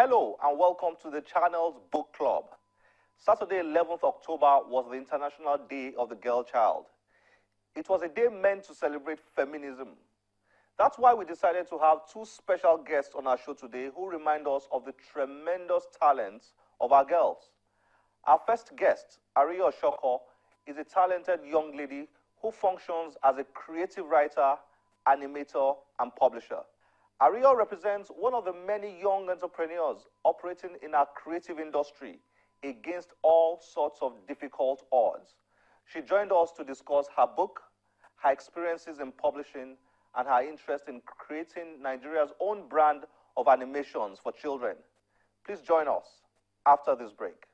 Hello and welcome to the channel's book club. Saturday 11th October was the International Day of the Girl Child. It was a day meant to celebrate feminism. That's why we decided to have two special guests on our show today who remind us of the tremendous talents of our girls. Our first guest, Ariyo Oshoko, is a talented young lady who functions as a creative writer, animator, and publisher. Ariyo represents one of the many young entrepreneurs operating in our creative industry against all sorts of difficult odds. She joined us to discuss her book, her experiences in publishing, and her interest in creating Nigeria's own brand of animations for children. Please join us after this break.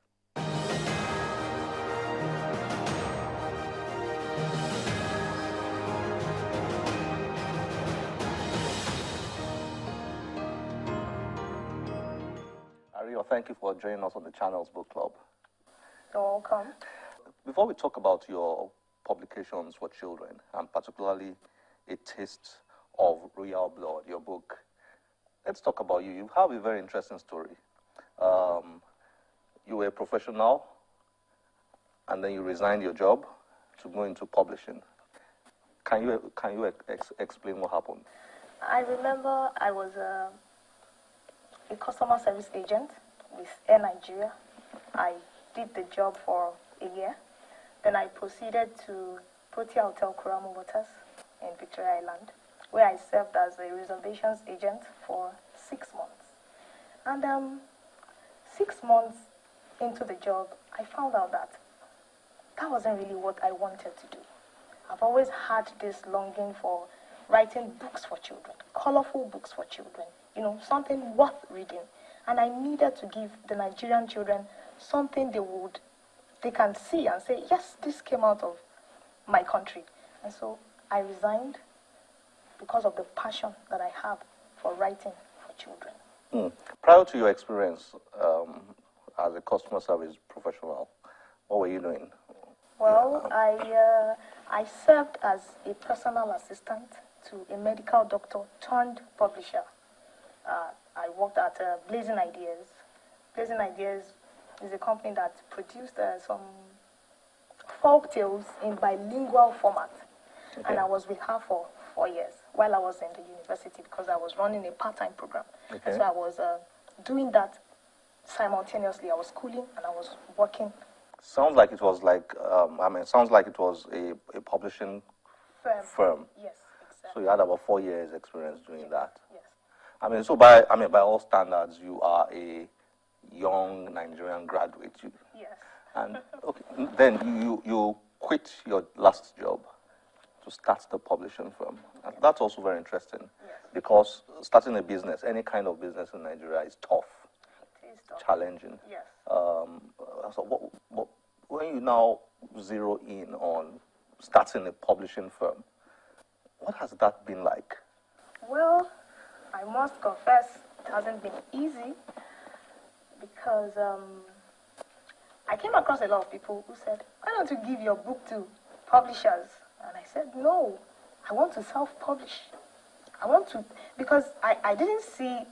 Ariyo, thank you for joining us on the channel's book club. You're welcome. Before we talk about your publications for children, and particularly A Taste of Royal Blood, your book, let's talk about you. You have a very interesting story. You were a professional, and then you resigned your job to go into publishing. Can you explain what happened? I remember I was a customer service agent with Air Nigeria. I did the job for a year. Then I proceeded to Protea Hotel Kuramo Waters in Victoria Island, where I served as a reservations agent for 6 months. And 6 months into the job, I found out that that wasn't really what I wanted to do. I've always had this longing for writing books for children, colorful books for children, something worth reading. And I needed to give the Nigerian children something they can see and say, yes, this came out of my country. And so I resigned because of the passion that I have for writing for children. Prior to your experience as a customer service professional, what were you doing? Well, I served as a personal assistant to a medical doctor turned publisher. I worked at Blazing Ideas. Blazing Ideas is a company that produced some folk tales in bilingual format. Okay. And I was with her for 4 years while I was in the university because I was running a part-time program. Okay. So I was doing that simultaneously. I was schooling and I was working. Sounds like it was a publishing firm. Yes, exactly. So you had about 4 years experience doing that. Yes. By all standards, you are a young Nigerian graduate. Yes. And okay, then you quit your last job to start the publishing firm. And that's also very interesting. Yes. Because starting a business, any kind of business in Nigeria is tough. It is tough. Challenging. Yes. So when you now zero in on starting a publishing firm, what has that been like? Well, I must confess it hasn't been easy because I came across a lot of people who said, why don't you give your book to publishers? And I said, no, I want to self-publish. Because I didn't see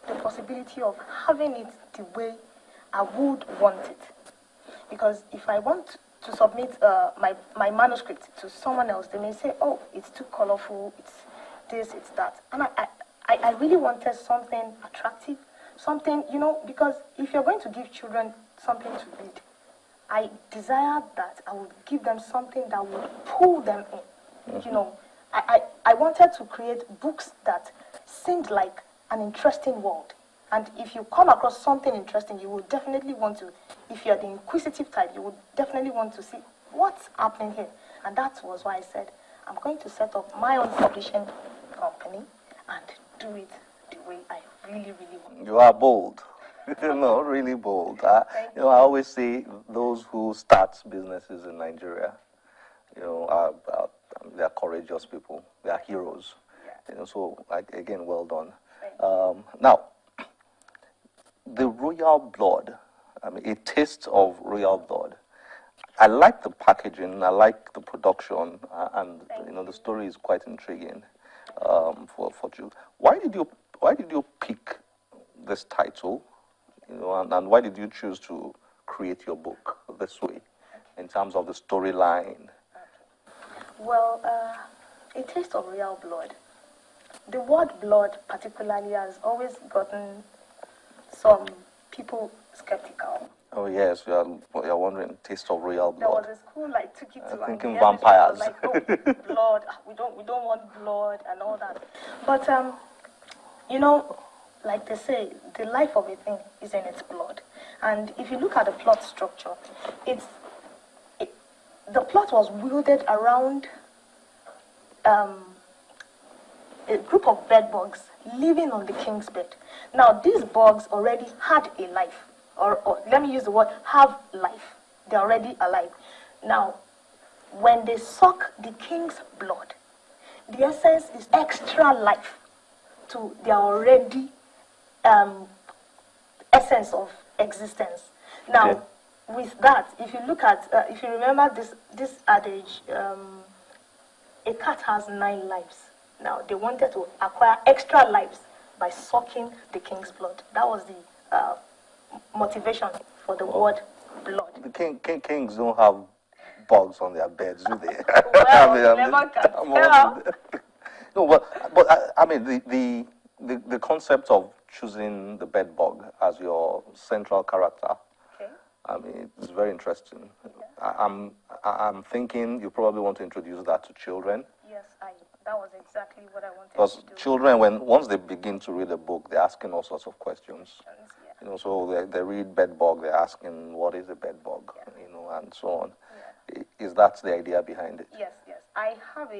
the possibility of having it the way I would want it. Because if I want to submit my manuscript to someone else, they may say, oh, it's too colorful, it's this, it's that. And I really wanted something attractive, something, because if you're going to give children something to read, I desired that I would give them something that would pull them in. Mm-hmm. I wanted to create books that seemed like an interesting world. And if you come across something interesting, you would definitely want to, if you're the inquisitive type, you would definitely want to see what's happening here. And that was why I said, I'm going to set up my own publishing company and do it the way I really, really want. You are bold. Really bold. I always say those who start businesses in Nigeria, they're courageous people. They are heroes. Yeah. So, again, well done. Now, the Royal Blood, A Taste of Royal Blood. I like the packaging, I like the production, and the story is quite intriguing for you. Why did you pick this title, and why did you choose to create your book this way, in terms of the storyline? Well, A Taste of Real Blood. The word blood particularly has always gotten some people skeptical. Oh yes, you're wondering, Taste of Real Blood. There was a school I took it to, thinking and vampires. was like, oh, blood, we don't want blood and all that. But like they say, the life of a thing is in its blood. And if you look at the plot structure, the plot was wielded around a group of bed bugs living on the king's bed. Now, these bugs already had a life, or let me use the word, have life. They're already alive. Now, when they suck the king's blood, the essence is extra life to their already essence of existence. Now, okay. With that, if you look at, if you remember this adage, a cat has 9 lives. Now, they wanted to acquire extra lives by sucking the king's blood. That was the motivation for the word blood. The kings don't have bugs on their beds, do they? Well, you never can tell. No, but I mean, the concept of choosing the bed bug as your central character, okay. I mean, it's very interesting. Okay. I'm thinking you probably want to introduce that to children. Yes, that was exactly what I wanted because to do. Because children, once they begin to read a book, they're asking all sorts of questions. Yeah. So they read bed bug, they're asking, what is a bed bug? Yeah. And so on. Yeah. Is that the idea behind it? Yes. I have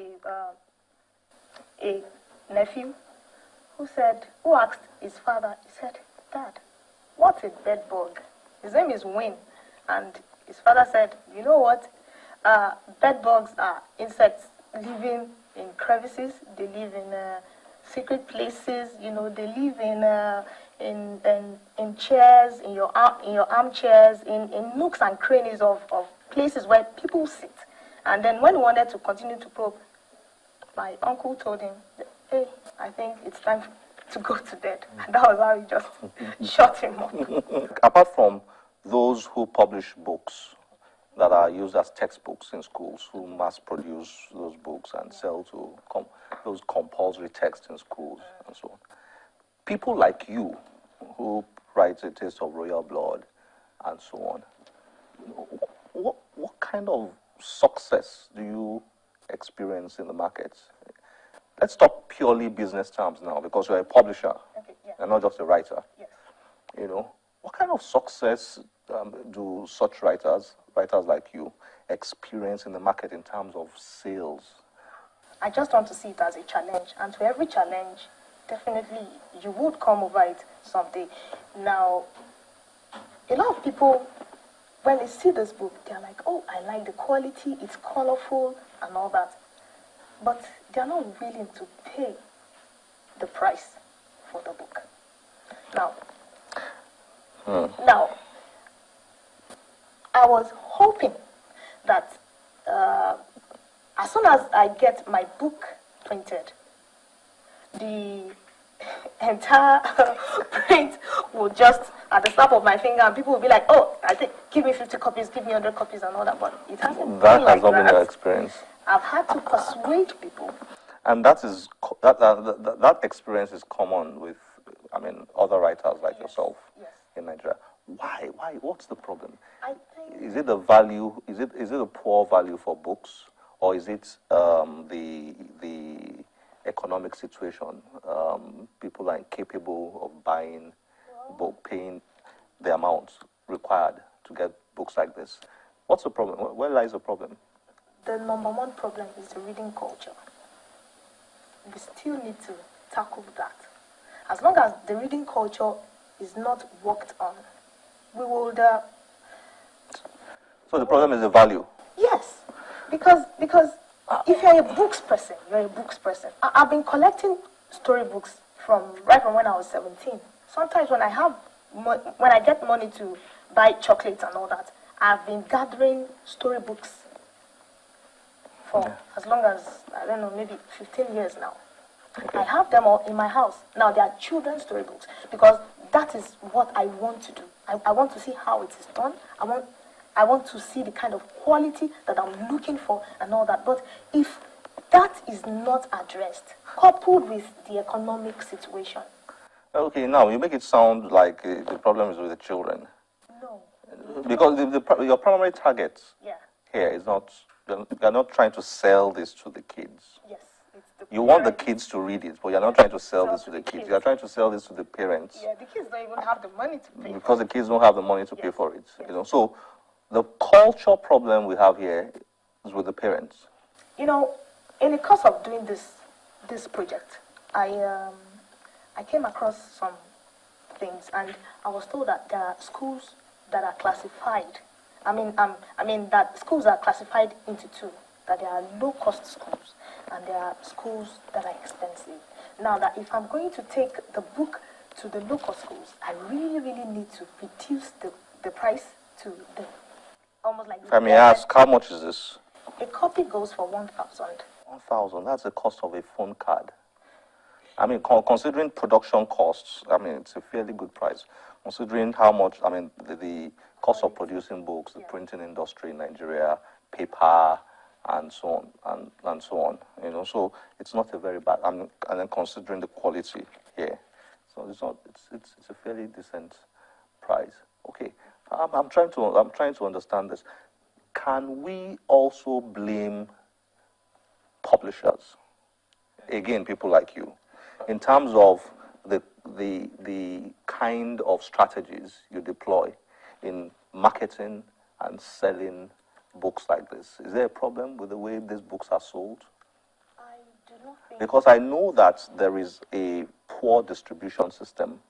a nephew who asked his father, he said, Dad, what's a bed bug? His name is Wayne. And his father said, you know what? Bed bugs are insects living in crevices. They live in secret places. They live in chairs, in your armchairs, in nooks and crannies of places where people sit. And then when he wanted to continue to probe, my uncle told him, hey, I think it's time to go to bed. And that was how he just shut him up. Apart from those who publish books that are used as textbooks in schools, who mass produce those books and sell to those compulsory texts in schools and so on, people like you who write A Taste of Royal Blood and so on, what kind of success do you experience in the market? Let's talk purely business terms now, because you're a publisher, okay, yeah. And not just a writer. Yes. What kind of success do such writers like you, experience in the market in terms of sales? I just want to see it as a challenge, and to every challenge, definitely you would come over it someday. Now, a lot of people, when they see this book, they're like, oh, I like the quality, it's colorful and all that. But they're not willing to pay the price for the book. Now, I was hoping that as soon as I get my book printed, the entire print will just, at the snap of my finger, and people will be like, oh, I think, give me 50 copies, give me 100 copies and all that, but it hasn't been like that. That has not been your experience. I've had to persuade people. And that experience is common with, other writers like yourself in Nigeria. Why? What's the problem? I think, is it the value? Is it a poor value for books, or is it the economic situation? People are incapable of buying, paying the amount required to get books like this. What's the problem? Where lies the problem? The number one problem is the reading culture. We still need to tackle that. As long as the reading culture is not worked on, we will... So the problem is the value? Yes. Because if you're a books person, you're a books person. I've been collecting storybooks right from when I was 17. Sometimes when I get money to buy chocolates and all that, I've been gathering storybooks for as long as, I don't know, maybe 15 years now. Okay. I have them all in my house. Now, they are children's storybooks because that is what I want to do. I want to see how it is done. I want to see the kind of quality that I'm looking for and all that. But if that is not addressed, coupled with the economic situation. Okay, now you make it sound like the problem is with the children. No. Because your primary target here is not, you're not trying to sell this to the kids. Yes. You want the kids to read it, but you're not trying to sell this to the kids. You're trying to sell this to the parents. Yeah, the kids don't even have the money to pay because the kids don't have the money to pay for it. You know, so the culture problem we have here is with the parents. You know, in the course of doing this project, I came across some things, and I was told that there are schools that are classified. I mean that schools are classified into two. That there are low-cost schools and there are schools that are expensive. Now, that if I'm going to take the book to the local schools, I really need to reduce the price to the almost like. If I may ask, how much is this? A copy goes for 1,000. 1,000. That's the cost of a phone card. I mean, considering production costs, I mean, it's a fairly good price. Considering how much, I mean, the cost of producing books, the printing industry in Nigeria, paper, and so on, and so on. You know, so it's not a very bad. And then considering the quality here, so it's not. It's a fairly decent price. Okay, I'm trying to understand this. Can we also blame publishers? Again, people like you, in terms of the kind of strategies you deploy in marketing and selling books like this. Is there a problem with the way these books are sold? I do not think. Because I know that there is a poor distribution system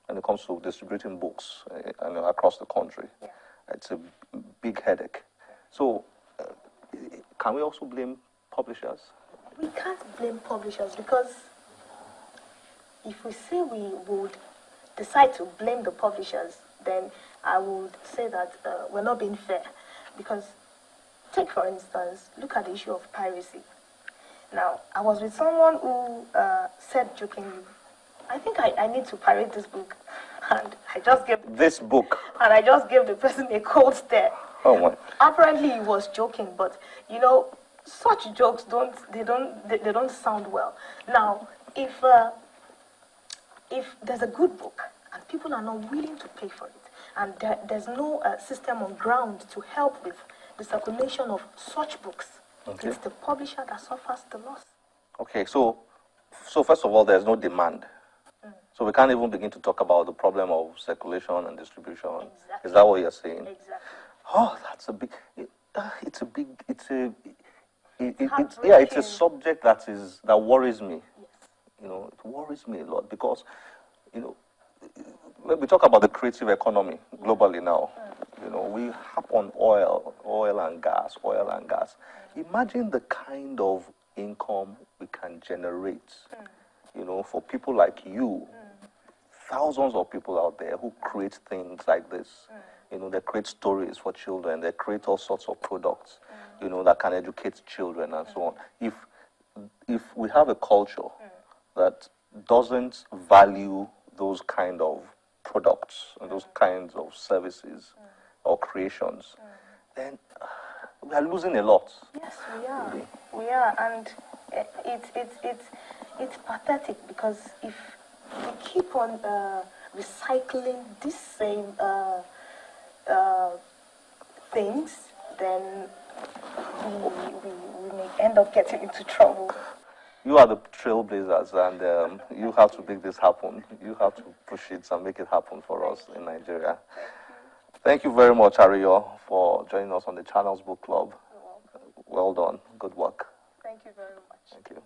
when it comes to distributing books across the country. Yeah. It's a big headache. So, can we also blame publishers? We can't blame publishers, because if we say we would decide to blame the publishers, then I would say that we're not being fair. Because, take for instance, look at the issue of piracy. Now, I was with someone who said jokingly, I think I need to pirate this book. And I just gave... This book? And I just gave the person a cold stare. Oh my. Apparently he was joking, but, you know, such jokes don't sound well. Now, if there's a good book and people are not willing to pay for it, and there's no system on ground to help with the circulation of such books, it's the publisher that suffers the loss. Okay, so first of all, there's no demand. So we can't even begin to talk about the problem of circulation and distribution. Exactly. Is that what you're saying? Exactly. Oh, that's a big. It's a subject that worries me. Yes. You know, it worries me a lot because, you know, when we talk about the creative economy globally now, you know, we hop on oil and gas. Imagine the kind of income we can generate, you know, for people like you, thousands of people out there who create things like this. You know, they create stories for children, they create all sorts of products, you know, that can educate children and so on. If we have a culture that doesn't value those kind of products and those kinds of services or creations, then we are losing a lot. Yes, we are. Really. We are, and it's pathetic, because if we keep on recycling these same things, then we may end up getting into trouble. You are the trailblazers, and you have to make this happen. You have to push it and make it happen for us in Nigeria. Thank you very much, Ariyo, for joining us on the Channels Book Club. You're welcome. Well done. Good work. Thank you very much. Thank you.